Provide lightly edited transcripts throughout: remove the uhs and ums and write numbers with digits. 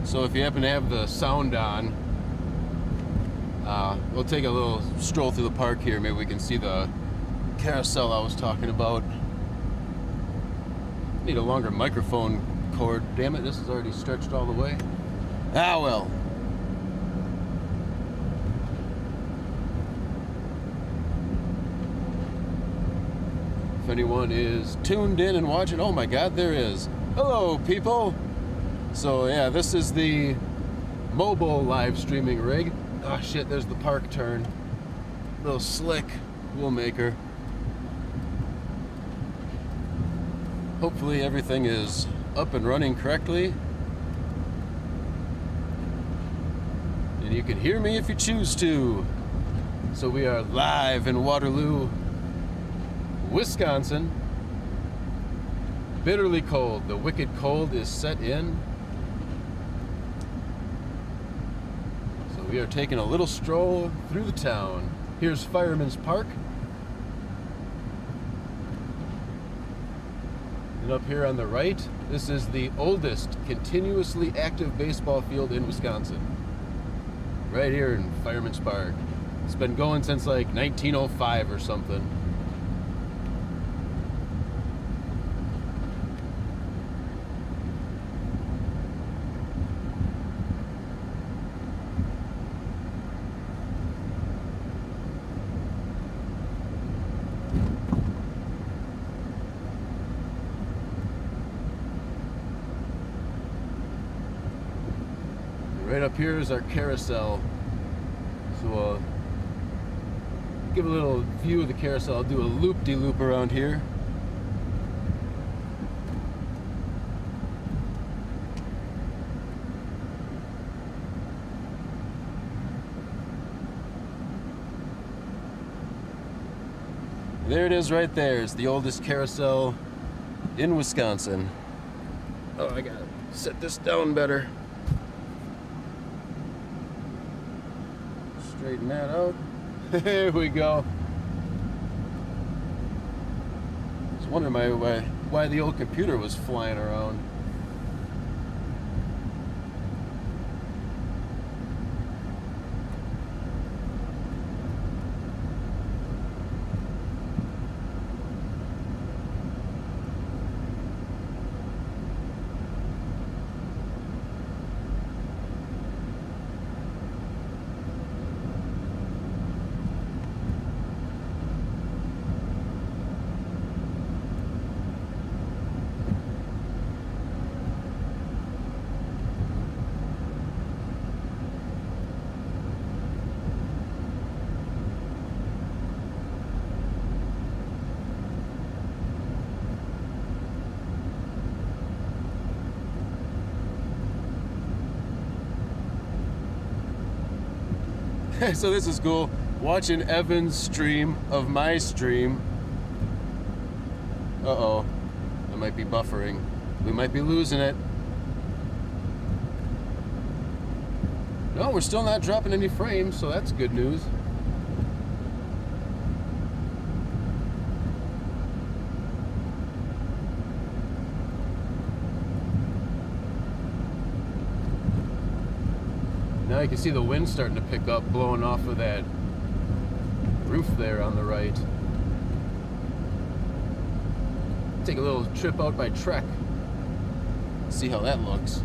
So if you happen to have the sound on, we'll take a little stroll through the park here. Maybe we can see the carousel I was talking about. Need a longer microphone cord. Damn it, this is already stretched all the way. Ah, well. If anyone is tuned in and watching, oh my god, there is. Hello, people. So yeah, this is the mobile live streaming rig. Oh shit, there's the park turn. Little slick wheel maker. Hopefully everything is up and running correctly. And you can hear me if you choose to. So we are live in Waterloo, Wisconsin. Bitterly cold. The wicked cold is set in. So we are taking a little stroll through the town. Here's Fireman's Park. And up here on the right, this is the oldest continuously active baseball field in Wisconsin. Right here in Fireman's Park. It's been going since like 1905 or something. Right up here is our carousel. So we'll give a little view of the carousel. I'll do a loop-de-loop around here. There it is right there. It's the oldest carousel in Wisconsin. Oh, I gotta set this down better. Straighten that out. There we go. I was wondering why the old computer was flying around. So this is cool, watching Evan's stream of my stream. Uh-oh, I might be buffering. We might be losing it. No, we're still not dropping any frames, so that's good news. Now you can see the wind starting to pick up, blowing off of that roof there on the right. Take a little trip out by Trek. See how that looks.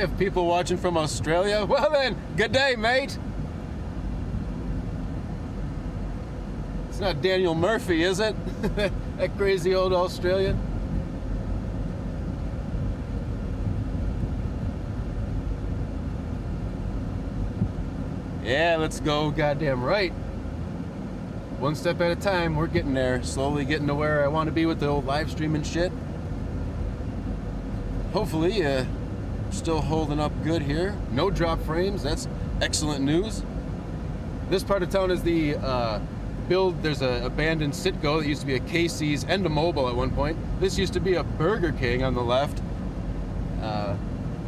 have people watching from Australia. Well then, good day, mate. It's not Daniel Murphy, is it? That crazy old Australian. Yeah, let's go goddamn right. One step at a time, we're getting there. Slowly getting to where I want to be with the old live streaming shit. Hopefully, still holding up good here. No drop frames, that's excellent news. This part of town is the there's an abandoned Citgo that used to be a Casey's and a Mobile at one point. This used to be a Burger King on the left.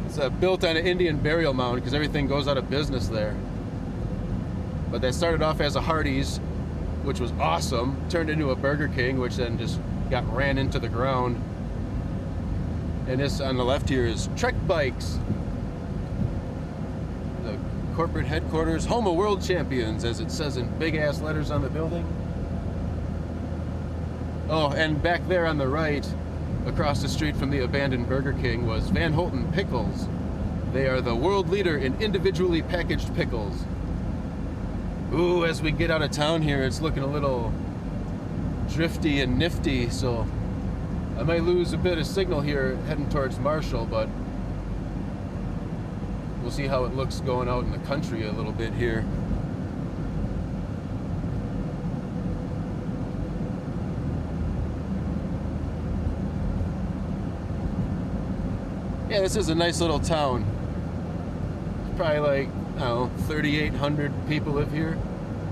It's built on an Indian burial mound because everything goes out of business there. But that started off as a Hardee's, which was awesome, turned into a Burger King, which then just got ran into the ground. And this on the left here is Trek Bikes, the corporate headquarters, home of world champions, as it says in big ass letters on the building. Oh, and back there on the right, across the street from the abandoned Burger King, was Van Holten Pickles. They are the world leader in individually packaged pickles. Ooh, as we get out of town here, it's looking a little drifty and nifty, so I might lose a bit of signal here heading towards Marshall, but we'll see how it looks going out in the country a little bit here. Yeah, this is a nice little town. It's probably like, I don't know, 3,800 people live here.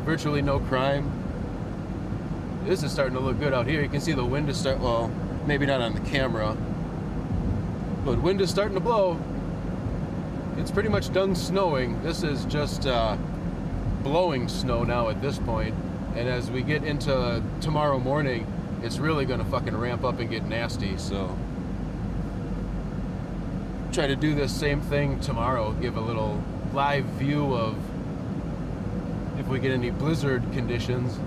Virtually no crime. This is starting to look good out here. You can see the wind is well, maybe not on the camera, but wind is starting to blow. It's pretty much done snowing. This is just blowing snow now at this point. And as we get into tomorrow morning, it's really gonna fucking ramp up and get nasty, so. Try to do this same thing tomorrow, give a little live view of if we get any blizzard conditions.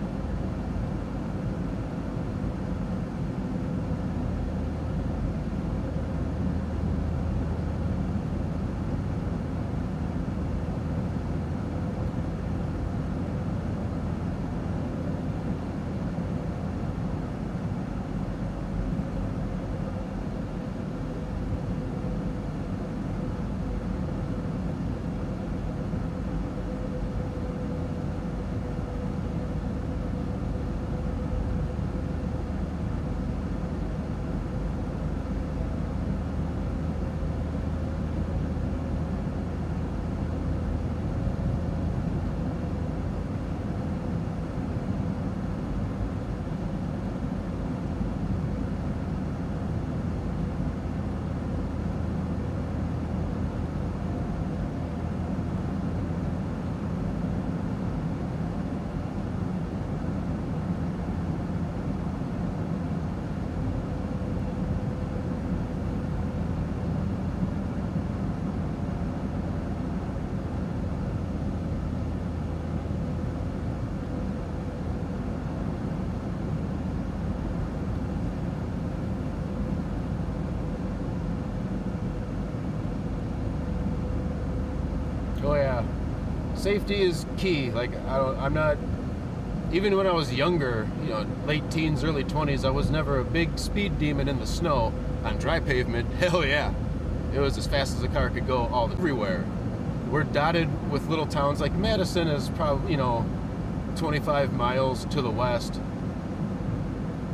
Oh yeah, safety is key. Like I'm not, even when I was younger, you know, late teens, early 20s, I was never a big speed demon in the snow. On dry pavement, hell yeah, it was as fast as a car could go everywhere. We're dotted with little towns, like Madison is probably, you know, 25 miles to the west.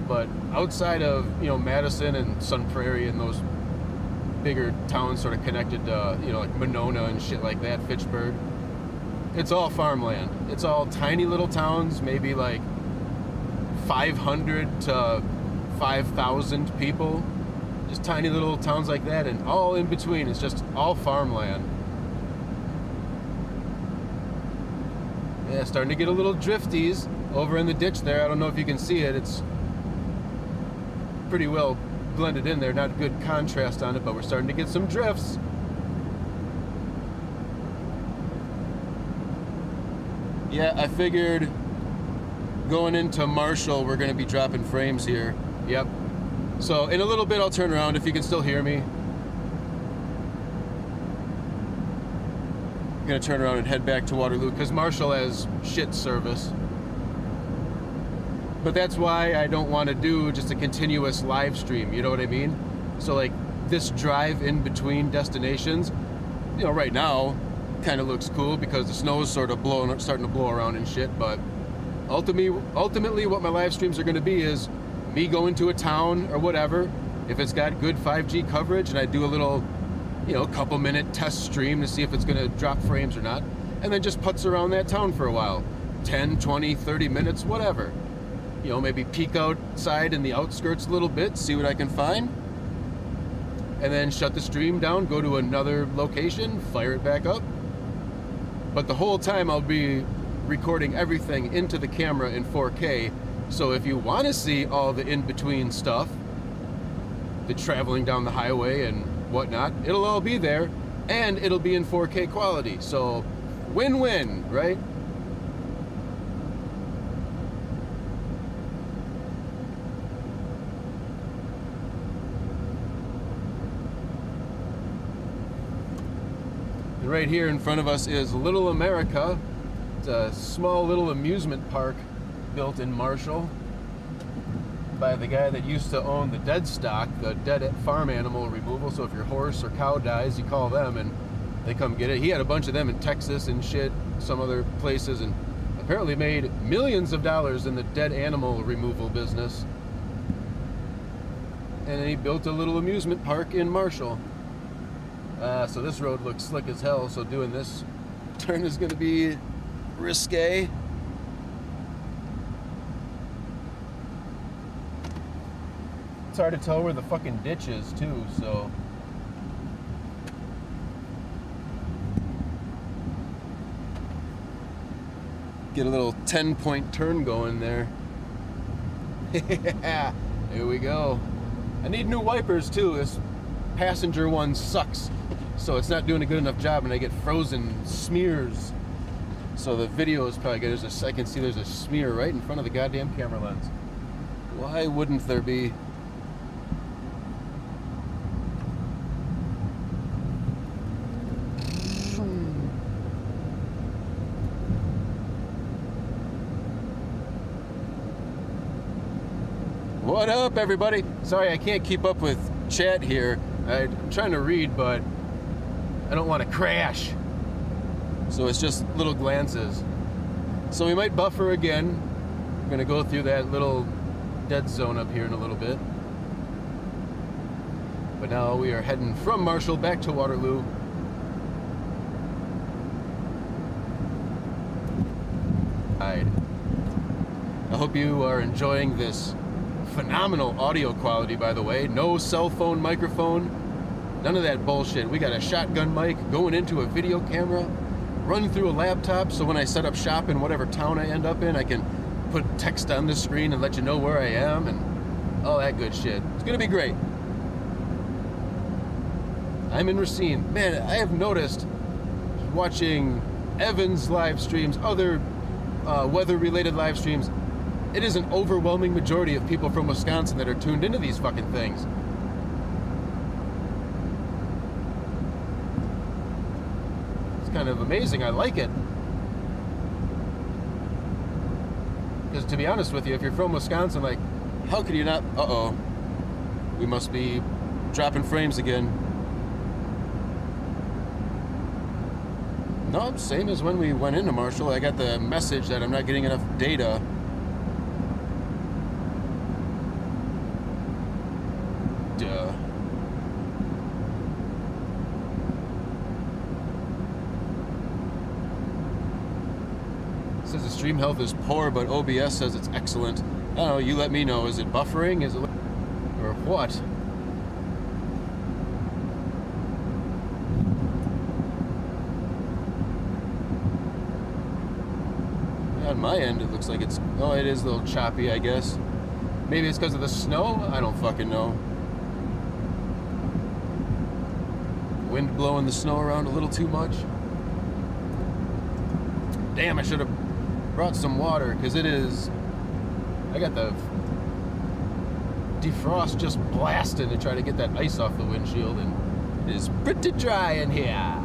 But outside of, you know, Madison and Sun Prairie and those bigger towns sort of connected to, you know, like Monona and shit like that, Fitchburg, it's all farmland. It's all tiny little towns, maybe like 500 to 5,000 people. Just tiny little towns like that, and all in between, it's just all farmland. Yeah, starting to get a little drifties over in the ditch there. I don't know if you can see it. It's pretty well blended in there, not good contrast on it, but we're starting to get some drifts. Yeah, I figured going into Marshall, we're going to be dropping frames here. Yep. So in a little bit, I'll turn around if you can still hear me. I'm gonna turn around and head back to Waterloo because Marshall has shit service. But that's why I don't want to do just a continuous live stream, you know what I mean? So like this drive in between destinations, you know, right now kind of looks cool because the snow is sort of starting to blow around and shit, but ultimately what my live streams are going to be is me going to a town or whatever. If it's got good 5G coverage and I do a little, you know, couple minute test stream to see if it's going to drop frames or not, and then just putz around that town for a while, 10, 20, 30 minutes, whatever. You know, maybe peek outside in the outskirts a little bit, see what I can find, and then shut the stream down, go to another location, fire it back up. But the whole time I'll be recording everything into the camera in 4K, so if you want to see all the in-between stuff, the traveling down the highway and whatnot, it'll all be there, and it'll be in 4K quality, so win-win, right? And right here in front of us is Little America. It's a small little amusement park built in Marshall by the guy that used to own the dead stock, the dead farm animal removal. So if your horse or cow dies, you call them and they come get it. He had a bunch of them in Texas and shit, some other places, and apparently made millions of dollars in the dead animal removal business. And then he built a little amusement park in Marshall. So this road looks slick as hell, so doing this turn is going to be risque. It's hard to tell where the fucking ditch is too, so get a little 10-point turn going there. Yeah, here we go. I need new wipers too. This passenger one sucks, so it's not doing a good enough job, and I get frozen smears. So the video is probably good. I can see there's a smear right in front of the goddamn camera lens. Why wouldn't there be? What up, everybody? Sorry, I can't keep up with chat here. I'm trying to read, but I don't want to crash. So it's just little glances. So we might buffer again. We're going to go through that little dead zone up here in a little bit. But now we are heading from Marshall back to Waterloo. I hope you are enjoying this phenomenal audio quality, by the way. No cell phone microphone, none of that bullshit. We got a shotgun mic going into a video camera, run through a laptop, so when I set up shop in whatever town I end up in, I can put text on the screen and let you know where I am and all that good shit. It's gonna be great. I'm in Racine. Man, I have noticed watching Evan's live streams, other weather-related live streams, it is an overwhelming majority of people from Wisconsin that are tuned into these fucking things. It's kind of amazing. I like it. Because to be honest with you, if you're from Wisconsin, like, how could you not? Uh-oh. We must be dropping frames again. No, same as when we went into Marshall. I got the message that I'm not getting enough data. Duh. It says the stream health is poor, but OBS says it's excellent. I don't know, you let me know. Is it buffering? Is it, or what? On my end, it looks like it's, oh, it is a little choppy, I guess. Maybe it's because of the snow? I don't fucking know. Wind blowing the snow around a little too much. Damn, I should have brought some water, because it is, I got the defrost just blasting to try to get that ice off the windshield, and it is pretty dry in here.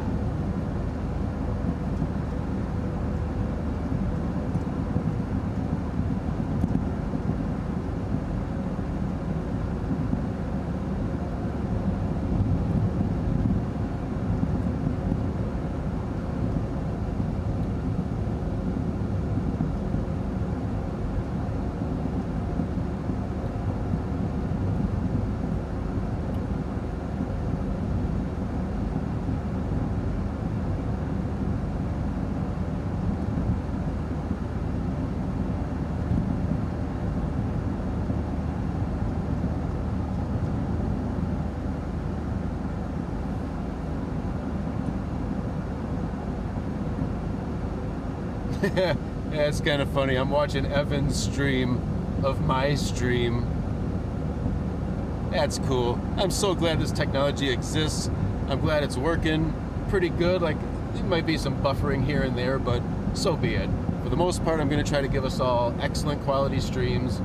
Yeah, it's kind of funny. I'm watching Evan's stream of my stream. That's cool. I'm so glad this technology exists. I'm glad it's working pretty good. Like, there might be some buffering here and there, but so be it. For the most part, I'm going to try to give us all excellent quality streams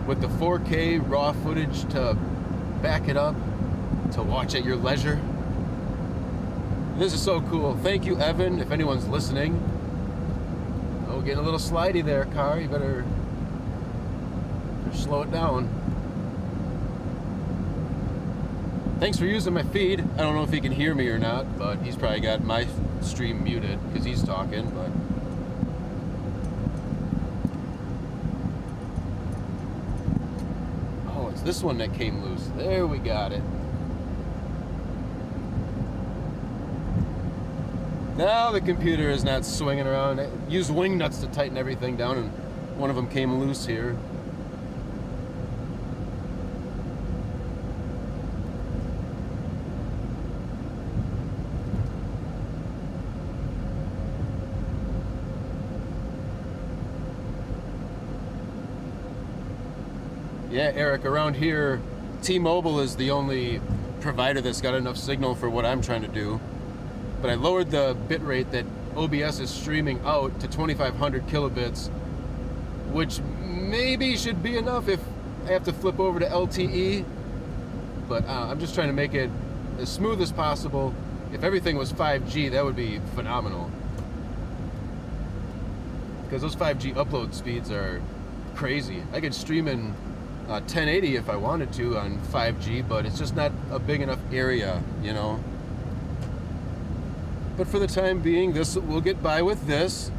with the 4K raw footage to back it up, to watch at your leisure. This is so cool. Thank you, Evan, if anyone's listening. Oh, getting a little slidey there, car. You better slow it down. Thanks for using my feed. I don't know if he can hear me or not, but he's probably got my stream muted because he's talking, but... Oh, it's this one that came loose. There, we got it. Now the computer is not swinging around. I used wing nuts to tighten everything down, and one of them came loose here. Yeah, Eric, around here, T-Mobile is the only provider that's got enough signal for what I'm trying to do. But I lowered the bit rate that OBS is streaming out to 2500 kilobits, which maybe should be enough if I have to flip over to LTE. But I'm just trying to make it as smooth as possible. If everything was 5G, that would be phenomenal. Because those 5G upload speeds are crazy. I could stream in 1080 if I wanted to on 5G, but it's just not a big enough area, you know. But for the time being, we'll get by with this.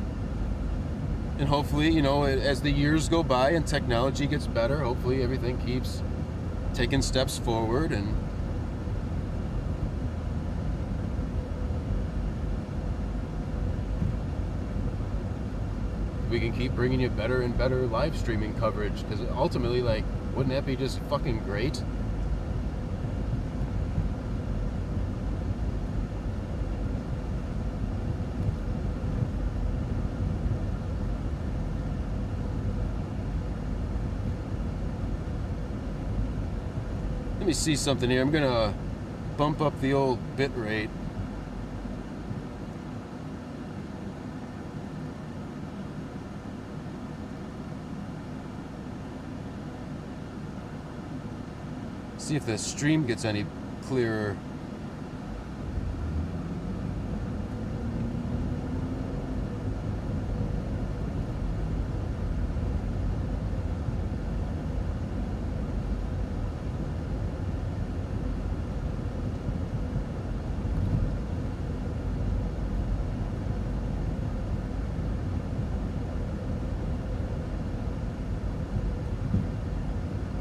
And hopefully, you know, as the years go by and technology gets better, hopefully everything keeps taking steps forward, and we can keep bringing you better and better live streaming coverage, because ultimately, like, wouldn't that be just fucking great? Let me see something here. I'm gonna bump up the old bit rate. See if the stream gets any clearer.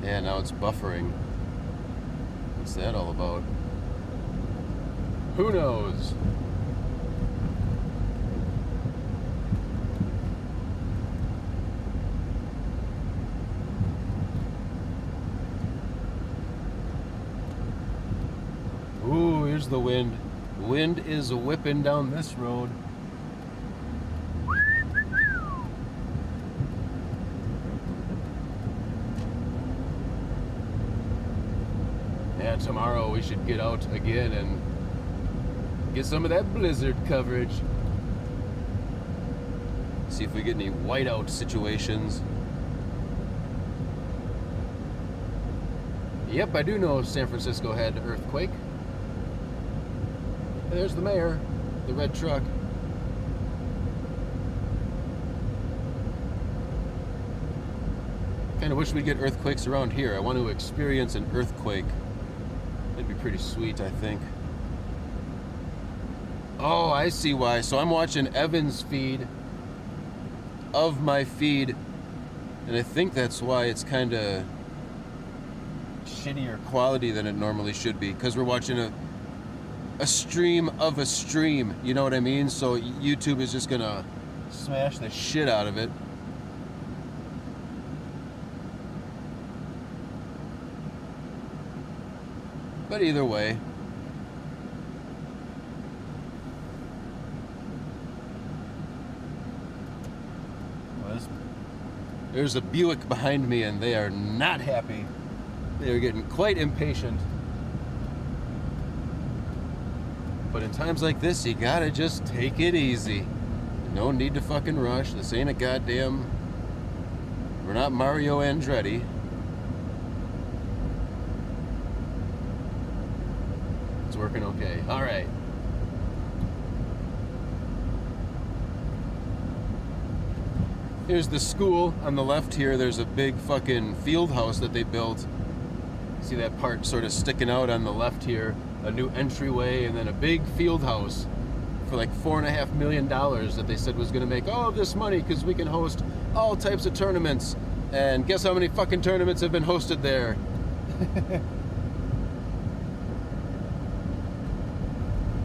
Yeah, now it's buffering. What's that all about? Who knows? Ooh, here's the wind. The wind is whipping down this road. Yeah, tomorrow we should get out again and get some of that blizzard coverage. See if we get any whiteout situations. Yep, I do know San Francisco had an earthquake. There's the mayor, the red truck. Kind of wish we'd get earthquakes around here. I want to experience an earthquake. That'd be pretty sweet, I think. Oh, I see why. So I'm watching Evan's feed of my feed, and I think that's why it's kind of shittier quality than it normally should be, because we're watching a stream of a stream, you know what I mean? So YouTube is just gonna smash the shit out of it. But either way, was. There's a Buick behind me, and they are not happy. They are getting quite impatient. But in times like this, you gotta just take it easy. No need to fucking rush. This ain't a goddamn... We're not Mario Andretti. It's working okay. All right. Here's the school on the left here. There's a big fucking field house that they built. See that part sort of sticking out on the left here? A new entryway and then a big field house for like $4.5 million that they said was going to make all of this money because we can host all types of tournaments. And guess how many fucking tournaments have been hosted there?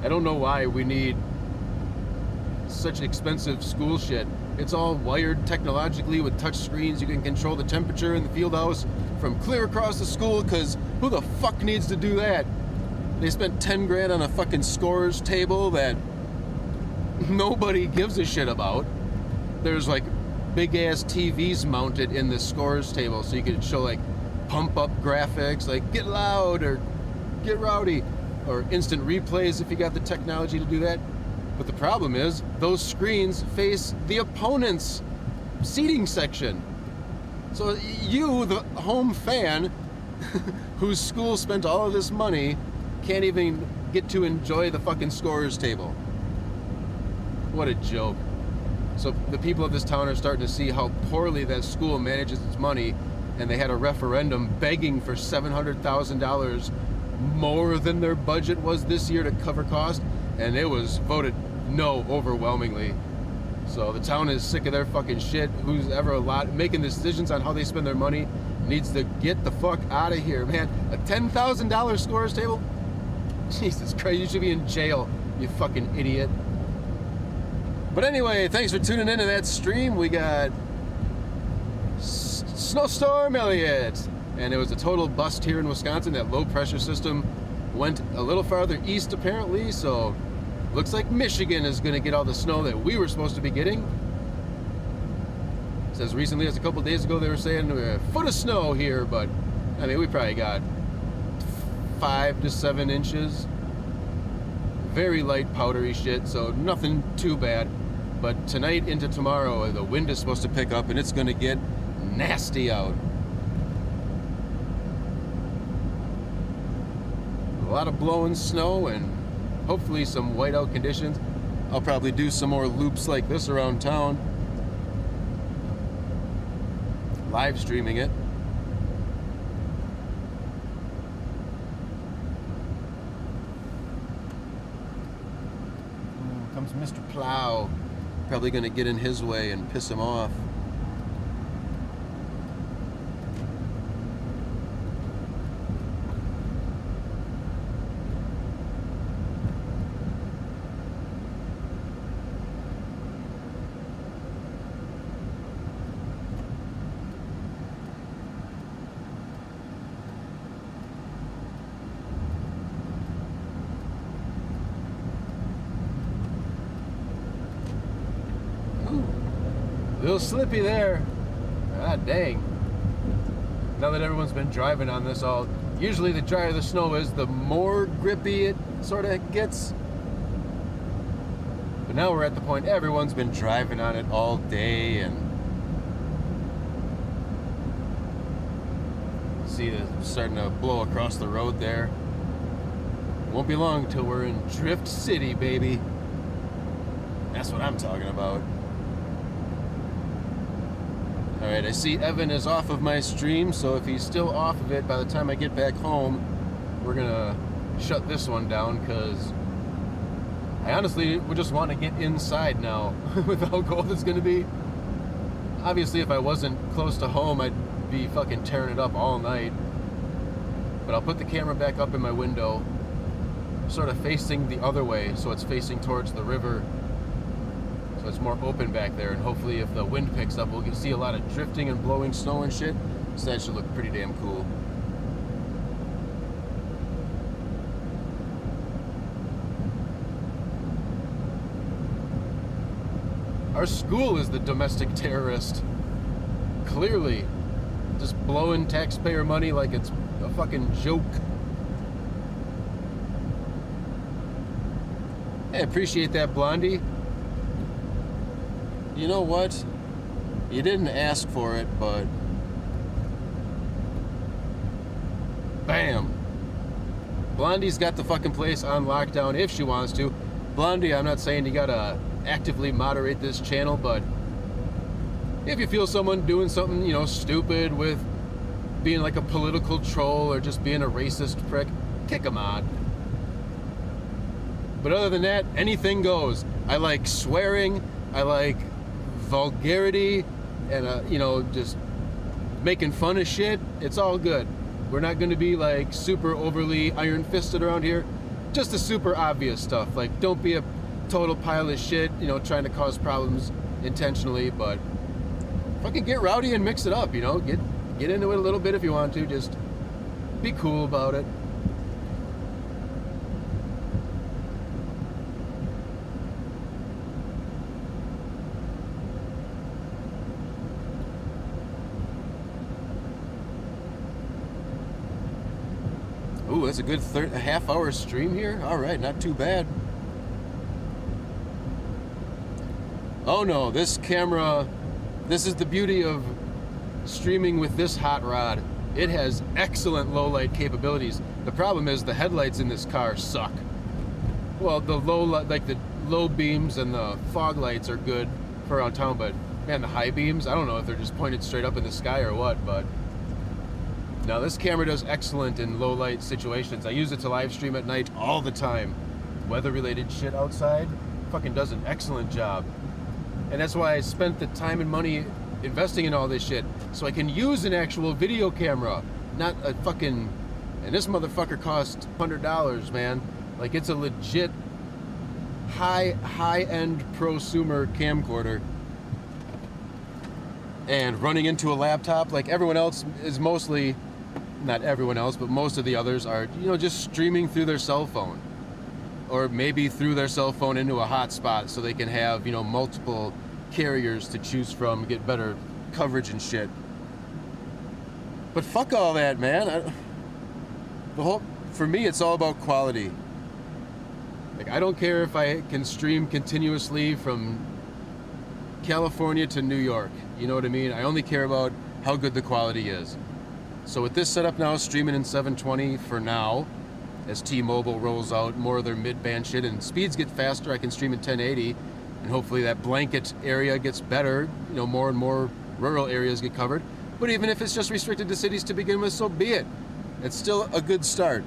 I don't know why we need such expensive school shit. It's all wired technologically with touch screens. You can control the temperature in the field house from clear across the school, because who the fuck needs to do that? They spent 10 grand on a fucking scores table that nobody gives a shit about. There's like big ass TVs mounted in the scores table, so you can show like pump up graphics, like get loud or get rowdy, or instant replays if you got the technology to do that. But the problem is those screens face the opponent's seating section. So you, the home fan, whose school spent all of this money, can't even get to enjoy the fucking scores table. What a joke. So the people of this town are starting to see how poorly that school manages its money, and they had a referendum begging for $700,000 more than their budget was this year to cover cost, and it was voted no overwhelmingly. So the town is sick of their fucking shit. Who's ever making decisions on how they spend their money needs to get the fuck out of here, man. A $10,000 scores table? Jesus Christ, you should be in jail, you fucking idiot. But anyway, thanks for tuning into that stream. We got Snowstorm Elliott, and it was a total bust here in Wisconsin. That low pressure system went a little farther east apparently, so looks like Michigan is going to get all the snow that we were supposed to be getting. As recently as a couple days ago, they were saying a foot of snow here, but I mean, we probably got 5 to 7 inches. Very light powdery shit, so nothing too bad. But tonight into tomorrow, the wind is supposed to pick up and it's going to get nasty out. A lot of blowing snow and hopefully some whiteout conditions. I'll probably do some more loops like this around town, live streaming it. Comes Mr. Plow. Probably gonna get in his way and piss him off. A little slippy there. Ah, dang. Now that everyone's been driving on this all, usually the drier the snow is, the more grippy it sort of gets. But now we're at the point everyone's been driving on it all day, and see it starting to blow across the road there. Won't be long till we're in Drift City, baby. That's what I'm talking about. Alright, I see Evan is off of my stream, so if he's still off of it by the time I get back home, we're gonna shut this one down, because I honestly would just want to get inside now with how cold it's gonna be. Obviously, if I wasn't close to home, I'd be fucking tearing it up all night. But I'll put the camera back up in my window, sort of facing the other way, so it's facing towards the river. So it's more open back there, and hopefully if the wind picks up, we'll see a lot of drifting and blowing snow and shit. So that should look pretty damn cool. Our school is the domestic terrorist. Clearly. Just blowing taxpayer money like it's a fucking joke. I appreciate that, Blondie. You know what? You didn't ask for it, but... Bam! Blondie's got the fucking place on lockdown if she wants to. Blondie, I'm not saying you gotta actively moderate this channel, but if you feel someone doing something, you know, stupid with being like a political troll or just being a racist prick, kick them out. But other than that, anything goes. I like swearing, I like vulgarity, and, you know, just making fun of shit. It's all good. We're not going to be like super overly iron-fisted around here. Just the super obvious stuff. Like, don't be a total pile of shit, you know, trying to cause problems intentionally, but fucking get rowdy and mix it up, you know? Get into it a little bit if you want to. Just be cool about it. Ooh, that's a good half-hour stream here. All right, not too bad. Oh no, this camera, this is the beauty of streaming with this hot rod. It has excellent low light capabilities. The problem is the headlights in this car suck. Well, the low beams and the fog lights are good for around town, but man, the high beams, I don't know if they're just pointed straight up in the sky or what, but now this camera does excellent in low light situations. I use it to live stream at night all the time. Weather related shit outside fucking does an excellent job. And that's why I spent the time and money investing in all this shit, so I can use an actual video camera, not a fucking, and this motherfucker cost $100, man. Like, it's a legit high-end prosumer camcorder. And running into a laptop, like everyone else is mostly, not everyone else, but most of the others are, you know, just streaming through their cell phone. Or maybe through their cell phone into a hotspot so they can have, you know, multiple carriers to choose from, get better coverage and shit. But fuck all that, man. For me, it's all about quality. Like, I don't care if I can stream continuously from California to New York. You know what I mean? I only care about how good the quality is. So with this setup now, streaming in 720 for now, as T-Mobile rolls out more of their mid-band shit and speeds get faster, I can stream in 1080, and hopefully that blanket area gets better, you know, more and more rural areas get covered. But even if it's just restricted to cities to begin with, so be it. It's still a good start.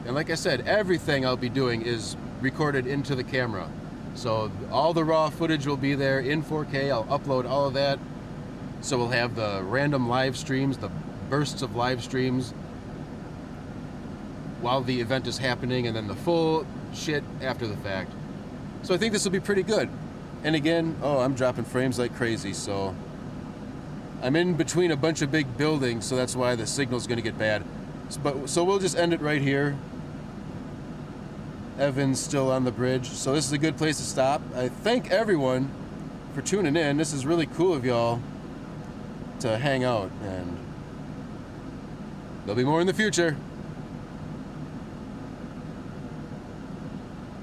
And like I said, everything I'll be doing is recorded into the camera. So all the raw footage will be there in 4K. I'll upload all of that. So we'll have the random live streams, the bursts of live streams while the event is happening, and then the full shit after the fact. So I think this will be pretty good. And again, oh, I'm dropping frames like crazy, so I'm in between a bunch of big buildings, so that's why the signal's gonna get bad. So we'll just end it right here. Evan's still on the bridge, so this is a good place to stop. I thank everyone for tuning in. This is really cool of y'all to hang out, and there'll be more in the future.